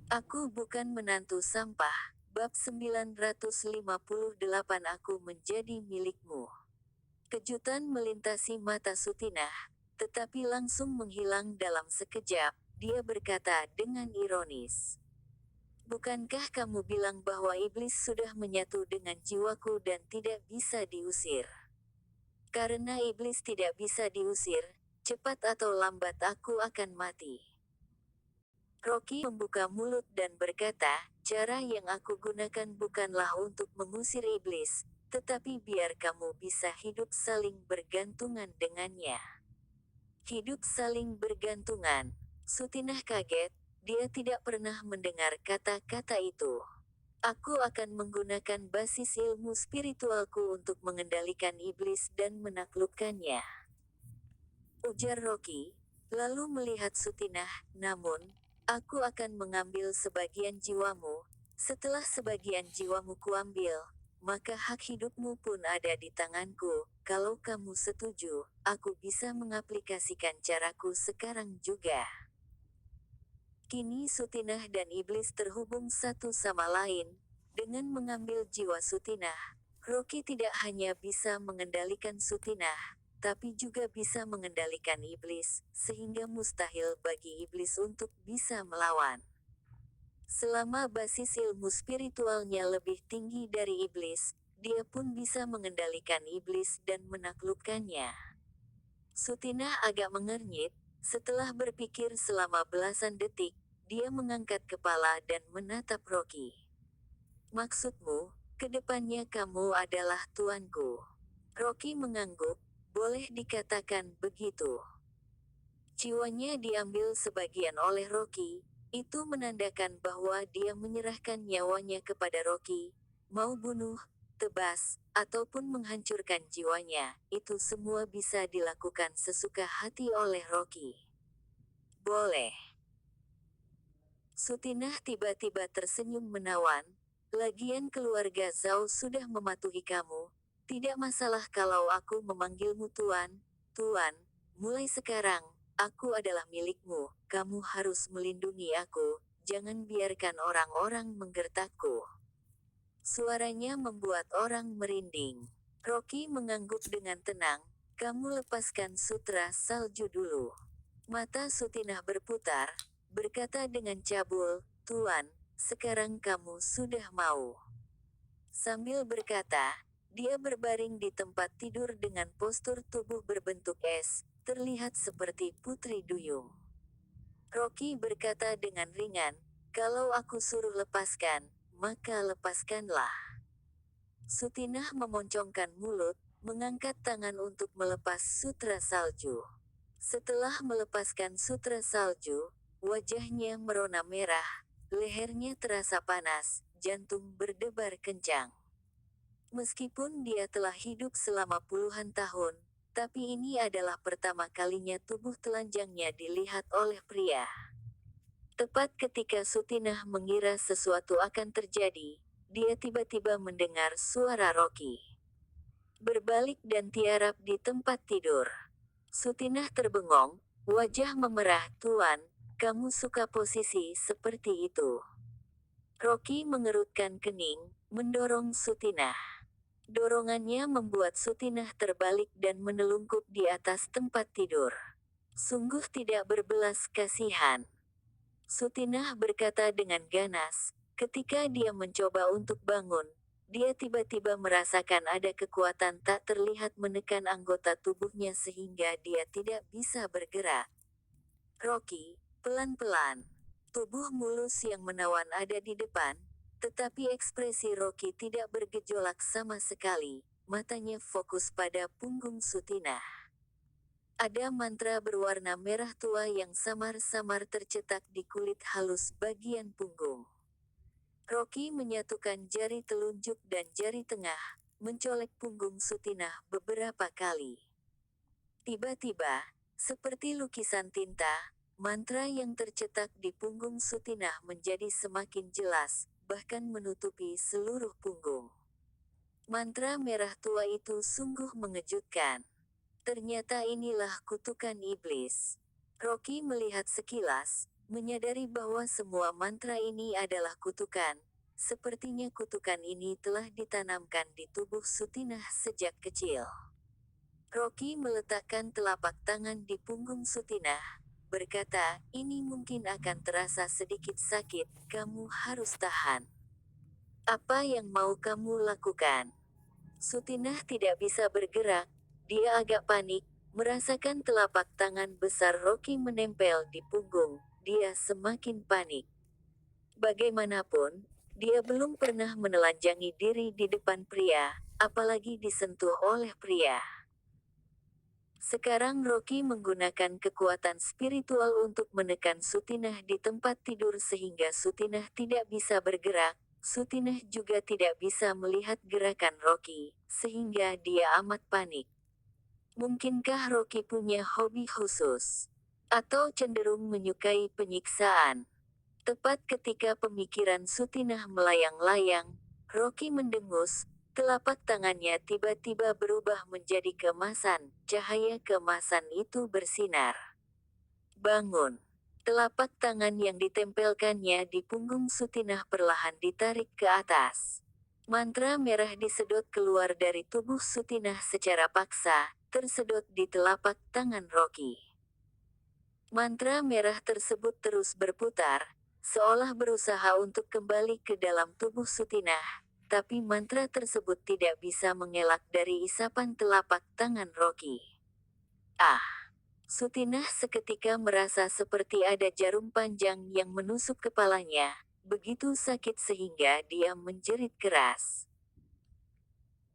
Aku bukan menantu sampah. Bab 958. Aku menjadi milikmu. Kejutan melintasi mata Sutinah, tetapi langsung menghilang dalam sekejap. Dia berkata dengan ironis, "Bukankah kamu bilang bahwa iblis sudah menyatu dengan jiwaku dan tidak bisa diusir? Karena iblis tidak bisa diusir, cepat atau lambat aku akan mati." Rocky membuka mulut dan berkata, "Cara yang aku gunakan bukanlah untuk mengusir iblis, tetapi biar kamu bisa hidup saling bergantungan dengannya." Hidup saling bergantungan. Sutinah kaget, dia tidak pernah mendengar kata-kata itu. "Aku akan menggunakan basis ilmu spiritualku untuk mengendalikan iblis dan menaklukkannya," ujar Rocky, lalu melihat Sutinah, "Namun, aku akan mengambil sebagian jiwamu. Setelah sebagian jiwamu kuambil, maka hak hidupmu pun ada di tanganku. Kalau kamu setuju, aku bisa mengaplikasikan caraku sekarang juga." Kini Sutinah dan iblis terhubung satu sama lain. Dengan mengambil jiwa Sutinah, Rocky tidak hanya bisa mengendalikan Sutinah, tapi juga bisa mengendalikan iblis, sehingga mustahil bagi iblis untuk bisa melawan. Selama basis ilmu spiritualnya lebih tinggi dari iblis, dia pun bisa mengendalikan iblis dan menaklukkannya. Sutinah agak mengernyit, setelah berpikir selama belasan detik, dia mengangkat kepala dan menatap Rocky. "Maksudmu, kedepannya kamu adalah tuanku?" Rocky mengangguk, "Boleh dikatakan begitu." Jiwanya diambil sebagian oleh Rocky, itu menandakan bahwa dia menyerahkan nyawanya kepada Rocky. Mau bunuh, tebas, ataupun menghancurkan jiwanya, itu semua bisa dilakukan sesuka hati oleh Rocky. "Boleh." Sutinah tiba-tiba tersenyum menawan, "Lagian keluarga Zhao sudah mematuhi kamu. Tidak masalah kalau aku memanggilmu Tuan. Tuan, mulai sekarang, aku adalah milikmu. Kamu harus melindungi aku, jangan biarkan orang-orang menggertakku." Suaranya membuat orang merinding. Rocky mengangguk dengan tenang, "Kamu lepaskan sutra salju dulu." Mata Sutinah berputar, berkata dengan cabul, "Tuan, sekarang kamu sudah mau." Sambil berkata, dia berbaring di tempat tidur dengan postur tubuh berbentuk es, terlihat seperti Putri Duyung. Rocky berkata dengan ringan, "Kalau aku suruh lepaskan, maka lepaskanlah." Sutinah memoncongkan mulut, mengangkat tangan untuk melepas sutra salju. Setelah melepaskan sutra salju, wajahnya merona merah, lehernya terasa panas, jantung berdebar kencang. Meskipun dia telah hidup selama puluhan tahun, tapi ini adalah pertama kalinya tubuh telanjangnya dilihat oleh pria. Tepat ketika Sutinah mengira sesuatu akan terjadi, dia tiba-tiba mendengar suara Rocky berbalik dan tiarap di tempat tidur. Sutinah terbengong, wajah memerah. "Tuan, kamu suka posisi seperti itu?" Rocky mengerutkan kening, mendorong Sutinah. Dorongannya membuat Sutinah terbalik dan menelungkup di atas tempat tidur. "Sungguh tidak berbelas kasihan," Sutinah berkata dengan ganas. Ketika dia mencoba untuk bangun, dia tiba-tiba merasakan ada kekuatan tak terlihat menekan anggota tubuhnya sehingga dia tidak bisa bergerak. "Rocky, pelan-pelan." Tubuh mulus yang menawan ada di depan, tetapi ekspresi Rocky tidak bergejolak sama sekali, matanya fokus pada punggung Sutinah. Ada mantra berwarna merah tua yang samar-samar tercetak di kulit halus bagian punggung. Rocky menyatukan jari telunjuk dan jari tengah, mencolek punggung Sutinah beberapa kali. Tiba-tiba, seperti lukisan tinta, mantra yang tercetak di punggung Sutinah menjadi semakin jelas, bahkan menutupi seluruh punggung. Mantra merah tua itu sungguh mengejutkan. Ternyata inilah kutukan iblis. Rocky melihat sekilas, Menyadari bahwa semua mantra ini adalah kutukan, sepertinya kutukan ini telah ditanamkan di tubuh Sutinah sejak kecil. Rocky meletakkan telapak tangan di punggung Sutinah, berkata, ini mungkin akan terasa sedikit sakit, kamu harus tahan. Apa yang mau kamu lakukan? Sutinah tidak bisa bergerak, dia agak panik, merasakan telapak tangan besar Rocky menempel di punggung, dia semakin panik. Bagaimanapun, dia belum pernah menelanjangi diri di depan pria, apalagi disentuh oleh pria. Sekarang Rocky menggunakan kekuatan spiritual untuk menekan Sutinah di tempat tidur sehingga Sutinah tidak bisa bergerak. Sutinah juga tidak bisa melihat gerakan Rocky, sehingga dia amat panik. Mungkinkah Rocky punya hobi khusus? Atau cenderung menyukai penyiksaan? Tepat ketika pemikiran Sutinah melayang-layang, Rocky mendengus, telapak tangannya tiba-tiba berubah menjadi keemasan, cahaya keemasan itu bersinar. Bangun. Telapak tangan yang ditempelkannya di punggung Sutinah perlahan ditarik ke atas. Mantra merah disedot keluar dari tubuh Sutinah secara paksa, tersedot di telapak tangan Rocky. Mantra merah tersebut terus berputar, seolah berusaha untuk kembali ke dalam tubuh Sutinah, tapi mantra tersebut tidak bisa mengelak dari isapan telapak tangan Rocky. Ah! Sutinah seketika merasa seperti ada jarum panjang yang menusuk kepalanya, begitu sakit sehingga dia menjerit keras.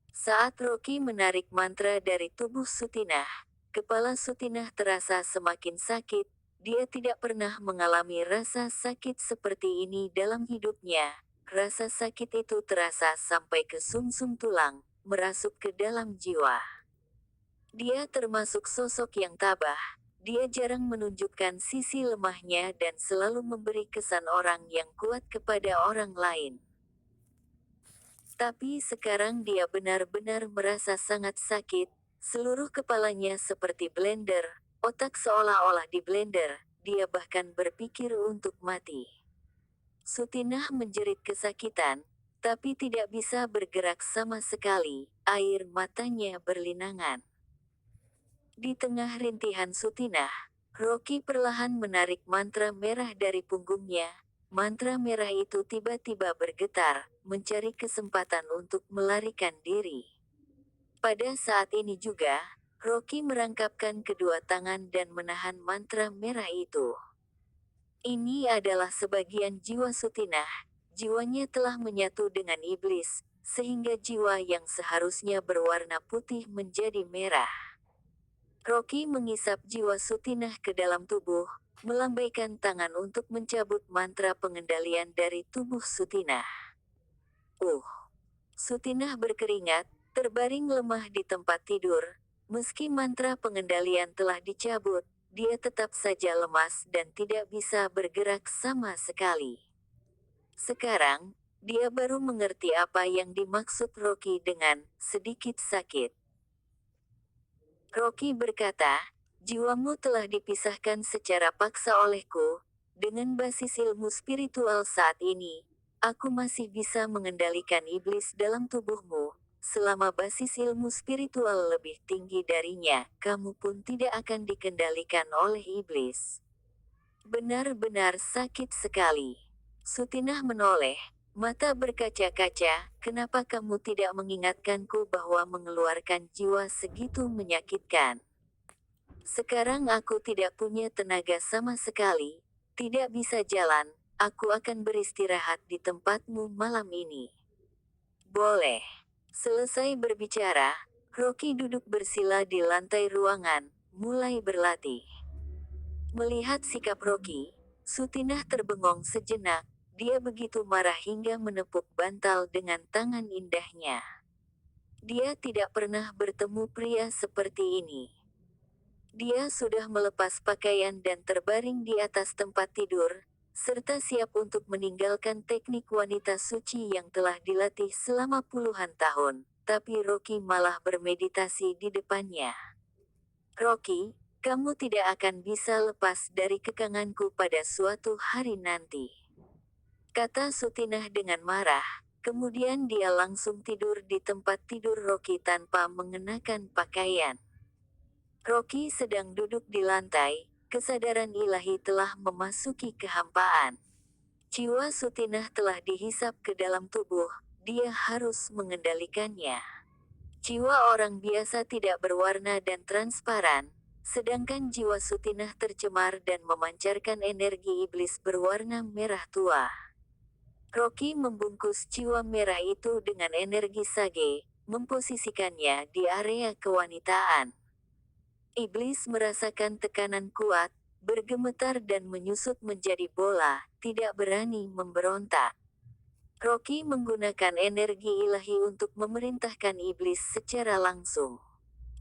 Saat Rocky menarik mantra dari tubuh Sutinah, kepala Sutinah terasa semakin sakit. Dia tidak pernah mengalami rasa sakit seperti ini dalam hidupnya. Rasa sakit itu terasa sampai ke sumsum tulang, merasuk ke dalam jiwa. Dia termasuk sosok yang tabah. Dia jarang menunjukkan sisi lemahnya dan selalu memberi kesan orang yang kuat kepada orang lain. Tapi sekarang dia benar-benar merasa sangat sakit, seluruh kepalanya seperti blender, otak seolah-olah di blender, dia bahkan berpikir untuk mati. Sutinah menjerit kesakitan, tapi tidak bisa bergerak sama sekali, air matanya berlinangan. Di tengah rintihan Sutinah, Rocky perlahan menarik mantra merah dari punggungnya. Mantra merah itu tiba-tiba bergetar, mencari kesempatan untuk melarikan diri. Pada saat ini juga, Rocky merangkapkan kedua tangan dan menahan mantra merah itu. Ini adalah sebagian jiwa Sutinah. Jiwanya telah menyatu dengan iblis, sehingga jiwa yang seharusnya berwarna putih menjadi merah. Rocky mengisap jiwa Sutinah ke dalam tubuh, melambaikan tangan untuk mencabut mantra pengendalian dari tubuh Sutinah. Sutinah berkeringat, terbaring lemah di tempat tidur. Meski mantra pengendalian telah dicabut, dia tetap saja lemas dan tidak bisa bergerak sama sekali. Sekarang, dia baru mengerti apa yang dimaksud Rocky dengan sedikit sakit. Rocky berkata, jiwamu telah dipisahkan secara paksa olehku. Dengan basis ilmu spiritual saat ini, aku masih bisa mengendalikan iblis dalam tubuhmu. Selama basis ilmu spiritual lebih tinggi darinya, kamu pun tidak akan dikendalikan oleh iblis. Benar-benar sakit sekali. Sutinah menoleh, mata berkaca-kaca, kenapa kamu tidak mengingatkanku bahwa mengeluarkan jiwa segitu menyakitkan? Sekarang aku tidak punya tenaga sama sekali, tidak bisa jalan, aku akan beristirahat di tempatmu malam ini. Boleh. Selesai berbicara, Rocky duduk bersila di lantai ruangan, mulai berlatih. Melihat sikap Rocky, Sutinah terbengong sejenak, dia begitu marah hingga menepuk bantal dengan tangan indahnya. Dia tidak pernah bertemu pria seperti ini. Dia sudah melepas pakaian dan terbaring di atas tempat tidur, serta siap untuk meninggalkan teknik wanita suci yang telah dilatih selama puluhan tahun, tapi Rocky malah bermeditasi di depannya. Rocky, Kamu tidak akan bisa lepas dari kekanganku pada suatu hari nanti. Kata Sutinah dengan marah. Kemudian dia langsung tidur di tempat tidur Rocky tanpa mengenakan pakaian. Rocky sedang duduk di lantai, kesadaran ilahi telah memasuki kehampaan. Jiwa Sutinah telah dihisap ke dalam tubuh, dia harus mengendalikannya. Jiwa orang biasa tidak berwarna dan transparan, sedangkan jiwa Sutinah tercemar dan memancarkan energi iblis berwarna merah tua. Rocky membungkus jiwa merah itu dengan energi sage, memposisikannya di area kewanitaan. Iblis merasakan tekanan kuat, bergemetar dan menyusut menjadi bola, tidak berani memberontak. Rocky menggunakan energi ilahi untuk memerintahkan iblis secara langsung.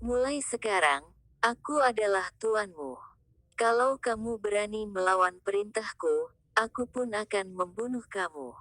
Mulai sekarang, aku adalah tuanmu. Kalau kamu berani melawan perintahku, aku pun akan membunuh kamu.